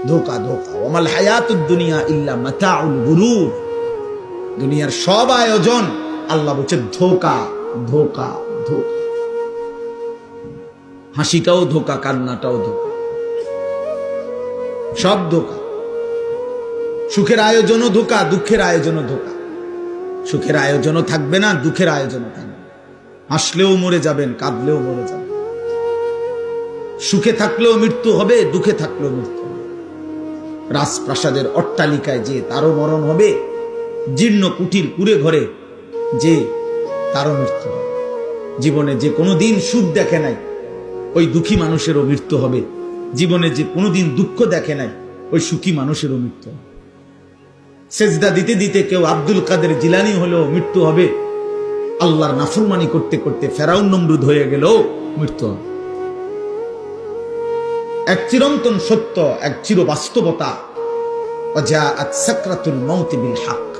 ধোকা ধোকা। ওয়ামাল হায়াতুদ দুনিয়া ইল্লা মাতাউল গুরুর। দুনিয়ার সব আয়োজন আল্লাহ বলছে ধোকা ধোকা ধোকা। হাসিটাও ধোকা, কান্নাটাও ধোকা, সব ধোকা। সুখের আয়োজনও ধোকা, দুঃখের আয়োজনও ধোকা। সুখের আয়োজনও থাকবে না, দুঃখের আয়োজনও থাকবে। হাসলেও মরে যাবেন, কাঁদলেও মরে যাবেন। সুখে থাকলেও মৃত্যু হবে, দুঃখে থাকলেও মৃত্যু হবে। রাজপ্রাসাদের অট্টালিকায় যে তারও মরণ হবে, জীর্ণ কুটির কুড়ে ঘরে যে তারও মৃত্যু হবে। জীবনে যে কোনোদিন সুখ দেখে নাই ওই দুঃখী মানুষেরও মৃত্যু হবে। জীবনে যে কোনোদিন দুঃখ দেখে নাই ওই সুখী মানুষেরও মৃত্যু হবে। সেজদা দিতে দিতে কেউ আব্দুল কাদের জিলানি হলেও মৃত্যু হবে। আল্লাহর নাফরমানি করতে করতে ফেরাউন নমরুদ হয়ে গেলেও মৃত্যু হবে। এক চিরন্তন সত্য, এক চির বাস্তবতা, ওয়াজাআত সাকরাতুল মাউত বিল হক।